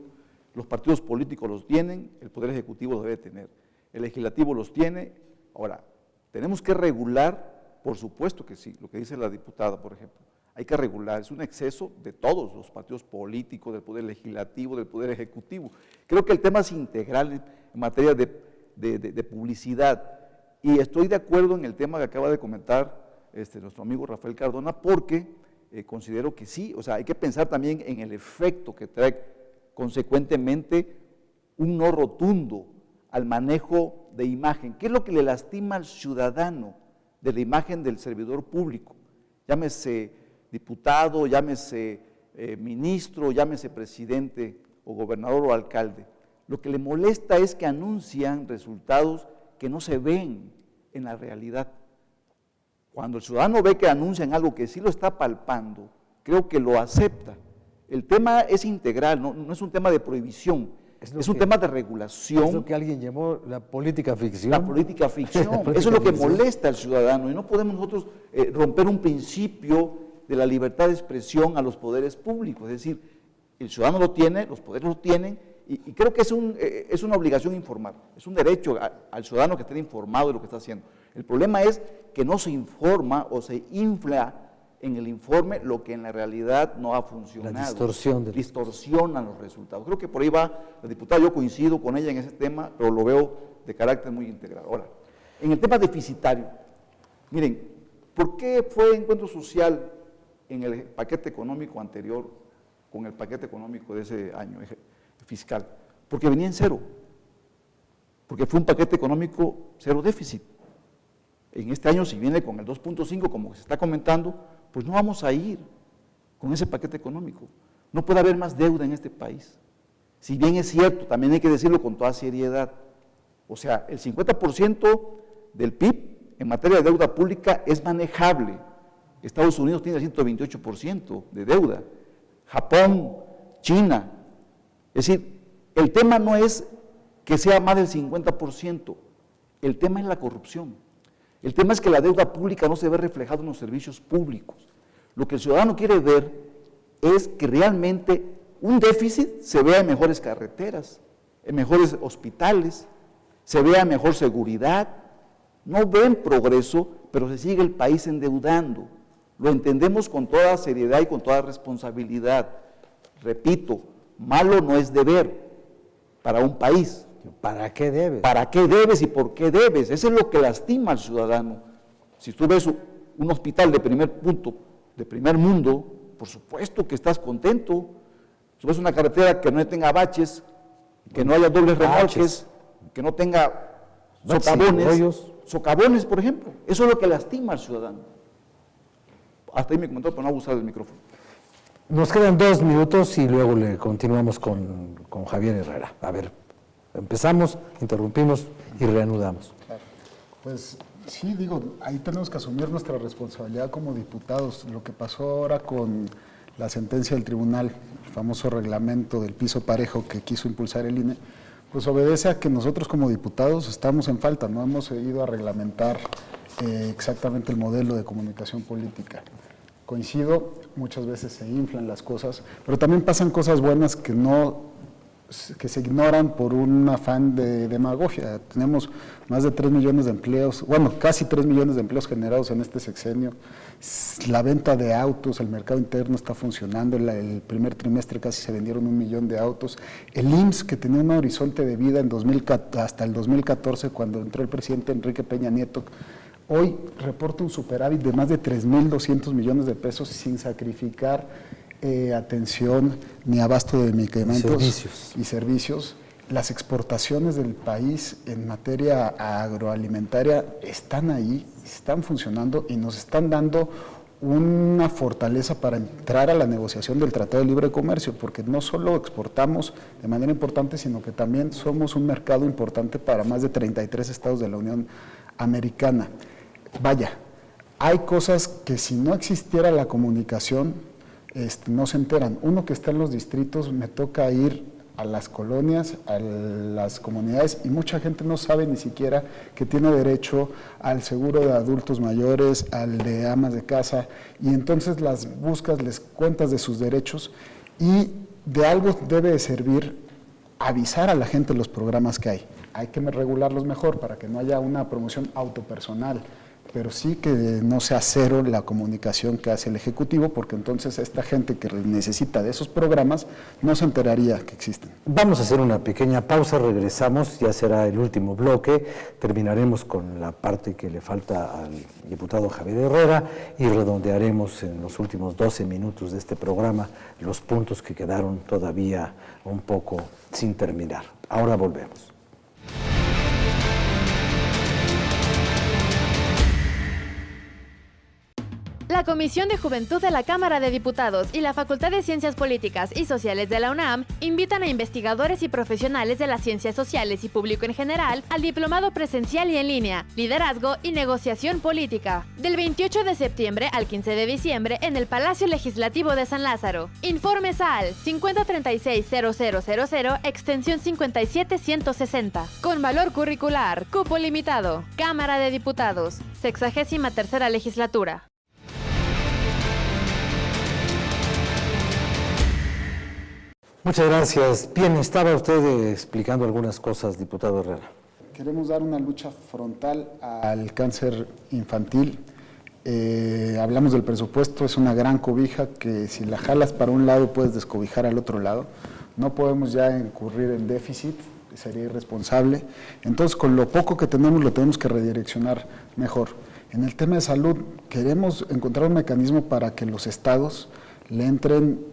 [SPEAKER 6] Los partidos políticos los tienen, el Poder Ejecutivo los debe tener. El Legislativo los tiene. Ahora, tenemos que regular, por supuesto que sí, lo que dice la diputada, por ejemplo. Hay que regular, es un exceso de todos los partidos políticos, del Poder Legislativo, del Poder Ejecutivo. Creo que el tema es integral en materia de publicidad, y estoy de acuerdo en el tema que acaba de comentar nuestro amigo Rafael Cardona, porque considero que sí, o sea, hay que pensar también en el efecto que trae consecuentemente un no rotundo al manejo de imagen. ¿Qué es lo que le lastima al ciudadano de la imagen del servidor público? Llámese diputado, llámese ministro, llámese presidente o gobernador o alcalde. Lo que le molesta es que anuncian resultados que no se ven en la realidad. Cuando el ciudadano ve que anuncian algo que sí lo está palpando, creo que lo acepta. El tema es integral, no es un tema de prohibición, es un tema de regulación.
[SPEAKER 1] Es lo que alguien llamó la política ficción.
[SPEAKER 6] La política ficción, eso es lo que molesta al ciudadano, y no podemos nosotros romper un principio de la libertad de expresión a los poderes públicos. Es decir, el ciudadano lo tiene, los poderes lo tienen, y creo que es una obligación informar, es un derecho al ciudadano que esté informado de lo que está haciendo. El problema es que no se informa o se infla en el informe lo que en la realidad no ha funcionado.
[SPEAKER 1] La distorsión.
[SPEAKER 6] Distorsionan los resultados. Creo que por ahí va la diputada, yo coincido con ella en ese tema, pero lo veo de carácter muy integral. Ahora, en el tema deficitario, miren, ¿Por qué fue encuentro social en el paquete económico anterior con el paquete económico de ese año fiscal? Porque venía en cero, porque fue un paquete económico cero déficit. En este año, si viene con el 2.5, como se está comentando, pues no vamos a ir con ese paquete económico. No puede haber más deuda en este país. Si bien es cierto, también hay que decirlo con toda seriedad, o sea, el 50% del PIB en materia de deuda pública es manejable. Estados Unidos tiene el 128% de deuda, Japón, China. Es decir, el tema no es que sea más del 50%, el tema es la corrupción. El tema es que la deuda pública no se ve reflejada en los servicios públicos. Lo que el ciudadano quiere ver es que realmente un déficit se vea en mejores carreteras, en mejores hospitales, se vea mejor seguridad. No ven progreso, pero se sigue el país endeudando. Lo entendemos con toda seriedad y con toda responsabilidad. Repito, malo no es deber para un país.
[SPEAKER 1] ¿Para qué debes?
[SPEAKER 6] ¿Para qué debes y por qué debes? Eso es lo que lastima al ciudadano. Si tú ves un hospital de primer punto, de primer mundo, por supuesto que estás contento. Si ves una carretera que no tenga baches, que no haya dobles remolques, que no tenga socavones, por ejemplo. Eso es lo que lastima al ciudadano. Hasta ahí me comentó para no abusar del micrófono.
[SPEAKER 1] Nos quedan 2 minutos y luego le continuamos con Javier Herrera. A ver, empezamos, interrumpimos y reanudamos.
[SPEAKER 3] Claro. Pues sí, digo, ahí tenemos que asumir nuestra responsabilidad como diputados. Lo que pasó ahora con la sentencia del tribunal, el famoso reglamento del piso parejo que quiso impulsar el INE, pues obedece a que nosotros como diputados estamos en falta, no hemos ido a reglamentar exactamente el modelo de comunicación política. Coincido, muchas veces se inflan las cosas, pero también pasan cosas buenas que se ignoran por un afán de demagogia. Tenemos más de 3 millones de empleos, bueno, casi 3 millones de empleos generados en este sexenio. La venta de autos, el mercado interno está funcionando, el primer trimestre casi se vendieron 1 millón de autos. El IMSS, que tenía un horizonte de vida hasta el 2014, cuando entró el presidente Enrique Peña Nieto, hoy reporta un superávit de más de 3.200 millones de pesos sin sacrificar atención ni abasto de medicamentos y servicios. Las exportaciones del país en materia agroalimentaria están ahí, están funcionando y nos están dando una fortaleza para entrar a la negociación del Tratado de Libre Comercio, porque no solo exportamos de manera importante, sino que también somos un mercado importante para más de 33 estados de la Unión Americana. Vaya, hay cosas que si no existiera la comunicación, no se enteran. Uno que está en los distritos, me toca ir a las colonias, a las comunidades, y mucha gente no sabe ni siquiera que tiene derecho al seguro de adultos mayores, al de amas de casa, y entonces las buscas, les cuentas de sus derechos, y de algo debe de servir avisar a la gente los programas que hay. Hay que regularlos mejor para que no haya una promoción autopersonal, pero sí que no sea cero la comunicación que hace el Ejecutivo, porque entonces esta gente que necesita de esos programas no se enteraría que existen.
[SPEAKER 1] Vamos a hacer una pequeña pausa, regresamos, ya será el último bloque, terminaremos con la parte que le falta al diputado Javier Herrera y redondearemos en los últimos 12 minutos de este programa los puntos que quedaron todavía un poco sin terminar. Ahora volvemos.
[SPEAKER 5] La Comisión de Juventud de la Cámara de Diputados y la Facultad de Ciencias Políticas y Sociales de la UNAM invitan a investigadores y profesionales de las ciencias sociales y público en general al diplomado presencial y en línea, Liderazgo y Negociación Política, del 28 de septiembre al 15 de diciembre en el Palacio Legislativo de San Lázaro. Informes al 5036-0000, extensión 57160. Con valor curricular, cupo limitado. Cámara de Diputados, 63ª Legislatura.
[SPEAKER 1] Muchas gracias. Bien, estaba usted explicando algunas cosas, diputado Herrera.
[SPEAKER 3] Queremos dar una lucha frontal al cáncer infantil. Hablamos del presupuesto, es una gran cobija que si la jalas para un lado puedes descobijar al otro lado. No podemos ya incurrir en déficit, sería irresponsable. Entonces, con lo poco que tenemos lo tenemos que redireccionar mejor. En el tema de salud, queremos encontrar un mecanismo para que los estados le entren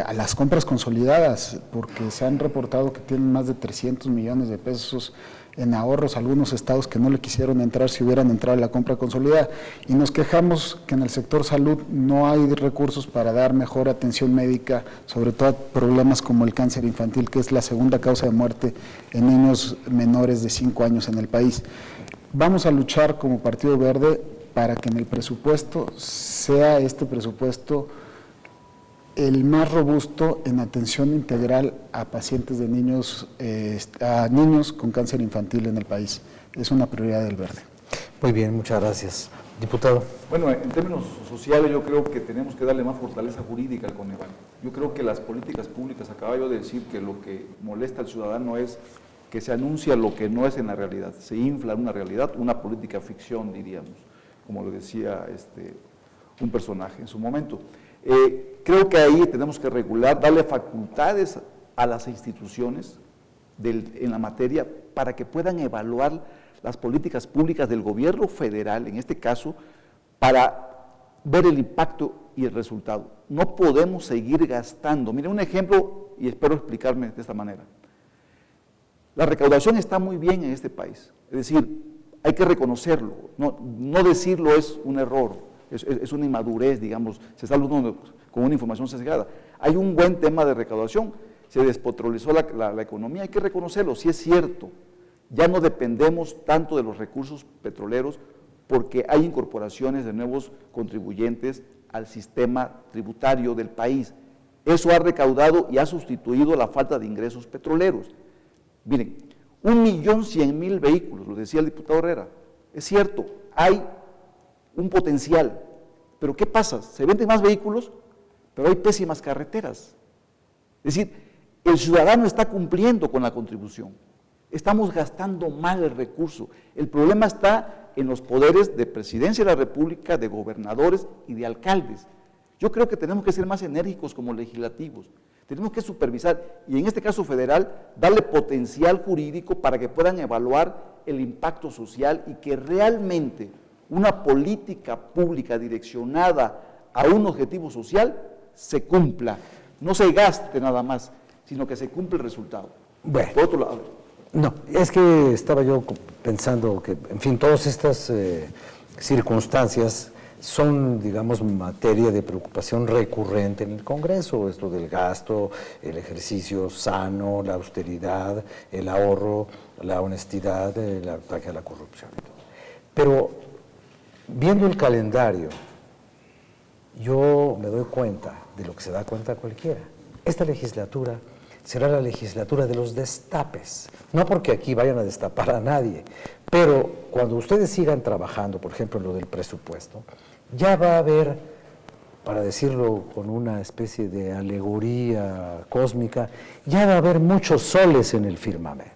[SPEAKER 3] a las compras consolidadas, porque se han reportado que tienen más de 300 millones de pesos en ahorros algunos estados que no le quisieron entrar si hubieran entrado a la compra consolidada. Y nos quejamos que en el sector salud no hay recursos para dar mejor atención médica, sobre todo a problemas como el cáncer infantil, que es la segunda causa de muerte en niños menores de 5 años en el país. Vamos a luchar como Partido Verde para que en el presupuesto sea este presupuesto el más robusto en atención integral a pacientes de niños, a niños con cáncer infantil en el país. Es una prioridad del Verde.
[SPEAKER 1] Muy bien, muchas gracias. Diputado.
[SPEAKER 6] Bueno, en términos sociales yo creo que tenemos que darle más fortaleza jurídica al Coneval. Yo creo que las políticas públicas, acaba yo de decir que lo que molesta al ciudadano es que se anuncia lo que no es en la realidad, se infla una realidad, una política ficción, diríamos, como lo decía un personaje en su momento. Creo que ahí tenemos que regular, darle facultades a las instituciones en la materia para que puedan evaluar las políticas públicas del gobierno federal, en este caso, para ver el impacto y el resultado. No podemos seguir gastando. Miren un ejemplo, y espero explicarme de esta manera. La recaudación está muy bien en este país, es decir, hay que reconocerlo, no decirlo es un error. Es una inmadurez, digamos, se está hablando con una información sesgada. Hay un buen tema de recaudación, se despetrolizó la economía, hay que reconocerlo, sí es cierto. Ya no dependemos tanto de los recursos petroleros porque hay incorporaciones de nuevos contribuyentes al sistema tributario del país. Eso ha recaudado y ha sustituido la falta de ingresos petroleros. Miren, 1.100.000 vehículos, lo decía el diputado Herrera, es cierto, hay un potencial, pero ¿qué pasa? Se venden más vehículos, pero hay pésimas carreteras. Es decir, el ciudadano está cumpliendo con la contribución, estamos gastando mal el recurso. El problema está en los poderes de Presidencia de la República, de gobernadores y de alcaldes. Yo creo que tenemos que ser más enérgicos como legislativos, tenemos que supervisar, y en este caso federal, darle potencial jurídico para que puedan evaluar el impacto social y que realmente una política pública direccionada a un objetivo social se cumpla, no se gaste nada más, sino que se cumple el resultado.
[SPEAKER 1] Bueno,
[SPEAKER 6] por otro lado.
[SPEAKER 1] No, es que estaba yo pensando que, en fin, todas estas circunstancias son, digamos, materia de preocupación recurrente en el Congreso, esto del gasto, el ejercicio sano, la austeridad, el ahorro, la honestidad, el ataque a la corrupción y todo. Pero viendo el calendario, yo me doy cuenta de lo que se da cuenta cualquiera. Esta legislatura será la legislatura de los destapes. No porque aquí vayan a destapar a nadie, pero cuando ustedes sigan trabajando, por ejemplo, en lo del presupuesto, ya va a haber, para decirlo con una especie de alegoría cósmica, ya va a haber muchos soles en el firmamento.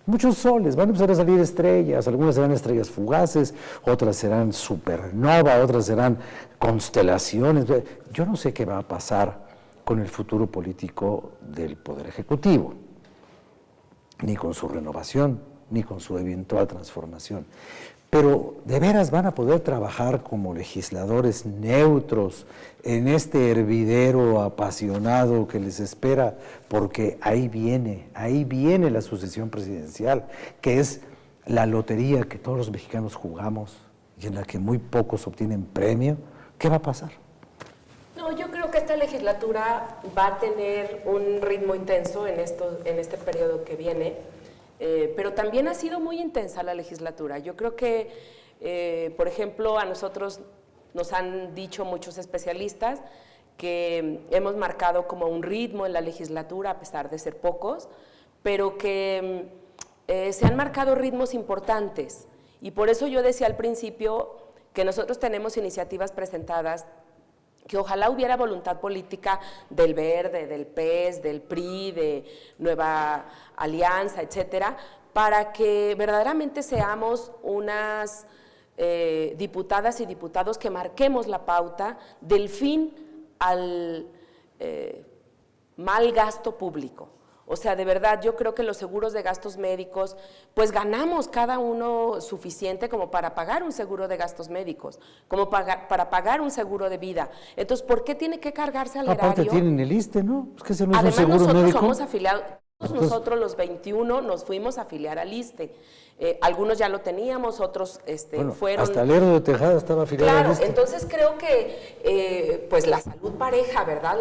[SPEAKER 1] Muchos soles, van a empezar a salir estrellas, algunas serán estrellas fugaces, otras serán supernova, otras serán constelaciones. Yo no sé qué va a pasar con el futuro político del Poder Ejecutivo, ni con su renovación, ni con su eventual transformación. Pero de veras van a poder trabajar como legisladores neutros en este hervidero apasionado que les espera, porque ahí viene la sucesión presidencial, que es la lotería que todos los mexicanos jugamos y en la que muy pocos obtienen premio. ¿Qué va a pasar?
[SPEAKER 2] No, yo creo que esta legislatura va a tener un ritmo intenso en este periodo que viene. Pero también ha sido muy intensa la legislatura. Yo creo que, por ejemplo, a nosotros nos han dicho muchos especialistas que hemos marcado como un ritmo en la legislatura, a pesar de ser pocos, pero que se han marcado ritmos importantes. Y por eso yo decía al principio que nosotros tenemos iniciativas presentadas que ojalá hubiera voluntad política del Verde, del PES, del PRI, de Nueva Alianza, etcétera, para que verdaderamente seamos unas diputadas y diputados que marquemos la pauta del fin al mal gasto público. O sea, de verdad, yo creo que los seguros de gastos médicos, pues ganamos cada uno suficiente como para pagar un seguro de gastos médicos, como para pagar un seguro de vida. Entonces, ¿por qué tiene que cargarse al erario?
[SPEAKER 1] Aparte tienen el ISSSTE, ¿no? Es que ese no es
[SPEAKER 2] Además,
[SPEAKER 1] un seguro
[SPEAKER 2] nosotros
[SPEAKER 1] médico.
[SPEAKER 2] somos afiliados. Nosotros los 21 nos fuimos a afiliar al ISSSTE. Algunos ya lo teníamos, otros
[SPEAKER 1] Bueno,
[SPEAKER 2] fueron…
[SPEAKER 1] hasta Lerdo de Tejada estaba afiliado al
[SPEAKER 2] Claro,
[SPEAKER 1] ISSSTE.
[SPEAKER 2] entonces creo que pues la salud pareja, ¿verdad?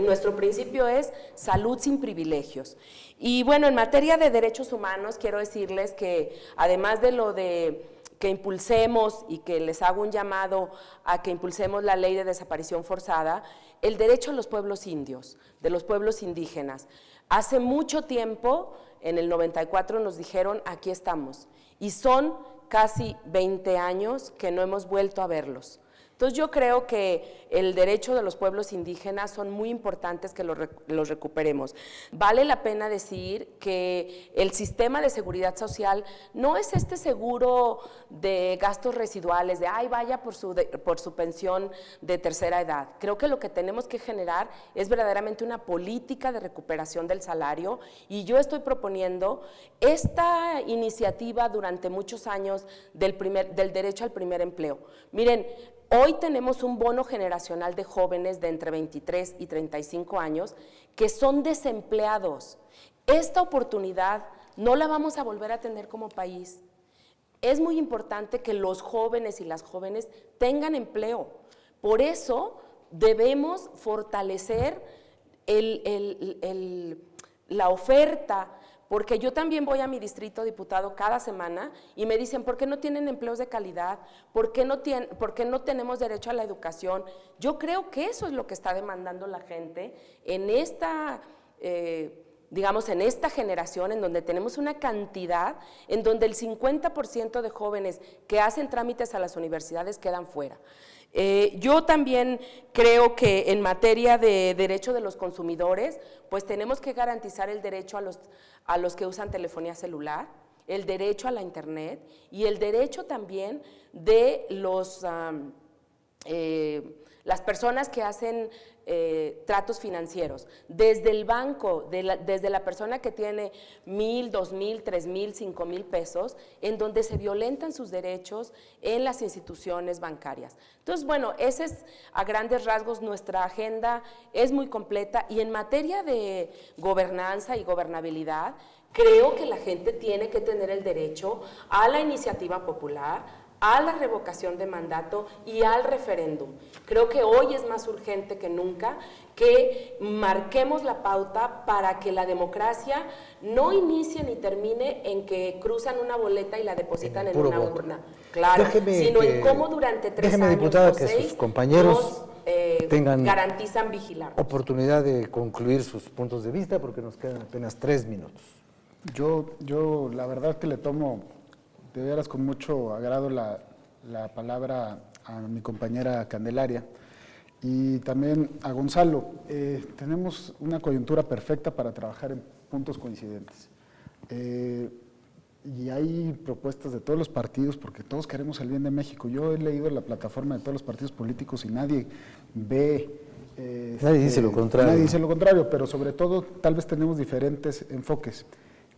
[SPEAKER 2] Nuestro principio es salud sin privilegios. Y bueno, en materia de derechos humanos, quiero decirles que además de lo de que impulsemos y que les hago un llamado a que impulsemos la ley de desaparición forzada, el derecho a los pueblos indios, de los pueblos indígenas. Hace mucho tiempo, en el 94, nos dijeron, aquí estamos, y son casi 20 años que no hemos vuelto a verlos. Entonces yo creo que el derecho de los pueblos indígenas son muy importantes que los recuperemos. Vale la pena decir que el sistema de seguridad social no es este seguro de gastos residuales, de ay, vaya por su pensión de tercera edad. Creo que lo que tenemos que generar es verdaderamente una política de recuperación del salario, y yo estoy proponiendo esta iniciativa durante muchos años del derecho al primer empleo. Miren, hoy tenemos un bono generacional de jóvenes de entre 23 y 35 años que son desempleados. Esta oportunidad no la vamos a volver a tener como país. Es muy importante que los jóvenes y las jóvenes tengan empleo. Por eso debemos fortalecer la oferta, porque yo también voy a mi distrito, diputado, cada semana y me dicen, ¿por qué no tienen empleos de calidad? ¿Por qué no tenemos derecho a la educación? Yo creo que eso es lo que está demandando la gente en esta, digamos, en esta generación, en donde tenemos una cantidad, en donde el 50% de jóvenes que hacen trámites a las universidades quedan fuera. Yo también creo que en materia de derecho de los consumidores, pues tenemos que garantizar el derecho a los que usan telefonía celular, el derecho a la internet y el derecho también de las personas que hacen tratos financieros, desde el banco, desde la persona que tiene 1,000, 2,000, 3,000, 5,000 pesos, en donde se violentan sus derechos en las instituciones bancarias. Entonces, bueno, esa es a grandes rasgos nuestra agenda, es muy completa, y en materia de gobernanza y gobernabilidad, creo que la gente tiene que tener el derecho a la iniciativa popular, a la revocación de mandato y al referéndum. Creo que hoy es más urgente que nunca que marquemos la pauta para que la democracia no inicie ni termine en que cruzan una boleta y la depositan en una urna. Claro, sino en cómo durante 3 años
[SPEAKER 1] diputada,
[SPEAKER 2] o
[SPEAKER 1] que
[SPEAKER 2] 6
[SPEAKER 1] sus compañeros tengan
[SPEAKER 2] garantizan vigilar.
[SPEAKER 1] Oportunidad de concluir sus puntos de vista, porque nos quedan apenas 3 minutos.
[SPEAKER 3] Yo la verdad que le tomo de veras con mucho agrado la palabra a mi compañera Candelaria y también a Gonzalo. Tenemos una coyuntura perfecta para trabajar en puntos coincidentes. Y hay propuestas de todos los partidos, porque todos queremos el bien de México. Yo he leído la plataforma de todos los partidos políticos y nadie ve…
[SPEAKER 1] Nadie dice lo contrario.
[SPEAKER 3] Nadie dice lo contrario, pero sobre todo tal vez tenemos diferentes enfoques.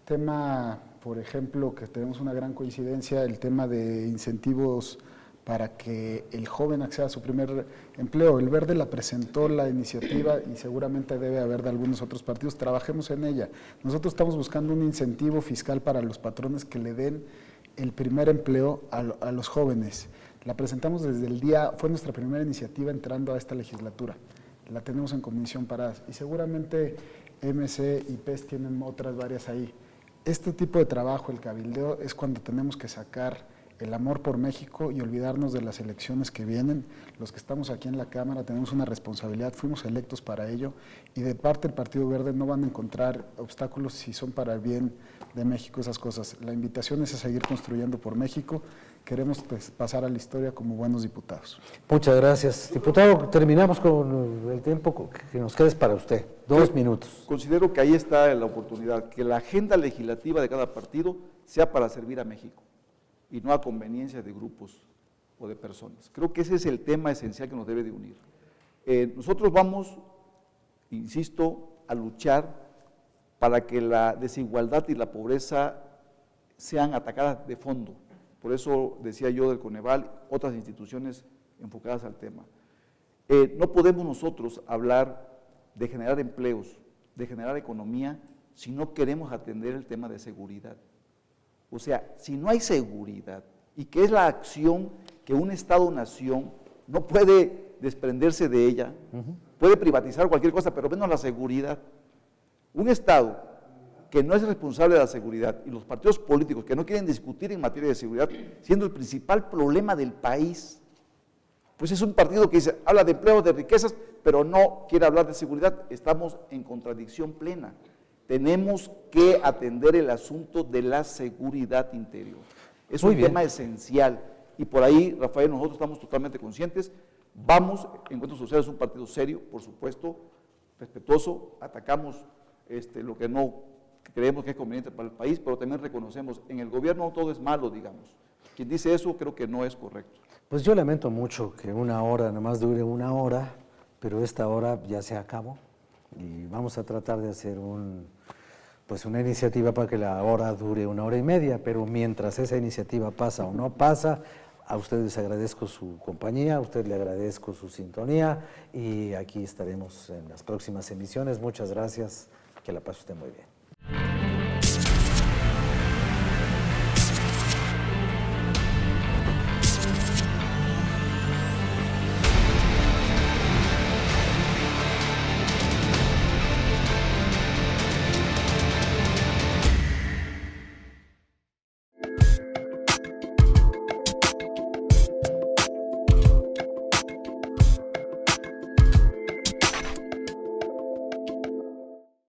[SPEAKER 3] Tema, por ejemplo, que tenemos una gran coincidencia, el tema de incentivos para que el joven acceda a su primer empleo. El Verde la presentó la iniciativa y seguramente debe haber de algunos otros partidos. Trabajemos en ella. Nosotros estamos buscando un incentivo fiscal para los patrones que le den el primer empleo a los jóvenes. La presentamos desde el día, fue nuestra primera iniciativa entrando a esta legislatura. La tenemos en comisión paradas y seguramente MC y PES tienen otras varias ahí. Este tipo de trabajo, el cabildeo, es cuando tenemos que sacar el amor por México y olvidarnos de las elecciones que vienen. Los que estamos aquí en la Cámara tenemos una responsabilidad, fuimos electos para ello y de parte del Partido Verde no van a encontrar obstáculos si son para el bien de México esas cosas. La invitación es a seguir construyendo por México. Queremos pasar a la historia como buenos diputados.
[SPEAKER 1] Muchas gracias. Diputado, terminamos con el tiempo que nos queda para usted. 2 minutos.
[SPEAKER 6] Considero que ahí está la oportunidad, que la agenda legislativa de cada partido sea para servir a México y no a conveniencia de grupos o de personas. Creo que ese es el tema esencial que nos debe de unir. Nosotros vamos, insisto, a luchar para que la desigualdad y la pobreza sean atacadas de fondo. Por eso decía yo del Coneval, otras instituciones enfocadas al tema. No podemos nosotros hablar de generar empleos, de generar economía, si no queremos atender el tema de seguridad. O sea, si no hay seguridad, y que es la acción que un Estado-nación no puede desprenderse de ella, puede privatizar cualquier cosa, pero menos la seguridad. Un Estado que no es responsable de la seguridad y los partidos políticos que no quieren discutir en materia de seguridad, siendo el principal problema del país, pues es un partido que dice, habla de empleo, de riquezas, pero no quiere hablar de seguridad. Estamos en contradicción plena. Tenemos que atender el asunto de la seguridad interior. Es un tema esencial y por ahí, Rafael, nosotros estamos totalmente conscientes. Vamos, Encuentro Social es un partido serio, por supuesto, respetuoso, atacamos lo que no creemos que es conveniente para el país, pero también reconocemos, en el gobierno todo es malo, digamos. Quien dice eso creo que no es correcto.
[SPEAKER 1] Pues yo lamento mucho que una hora, nada más dure una hora, pero esta hora ya se acabó y vamos a tratar de hacer una iniciativa para que la hora dure 1 hora y media, pero mientras esa iniciativa pasa o no pasa, a ustedes les agradezco su compañía, a usted le agradezco su sintonía y aquí estaremos en las próximas emisiones. Muchas gracias, que la pase usted muy bien.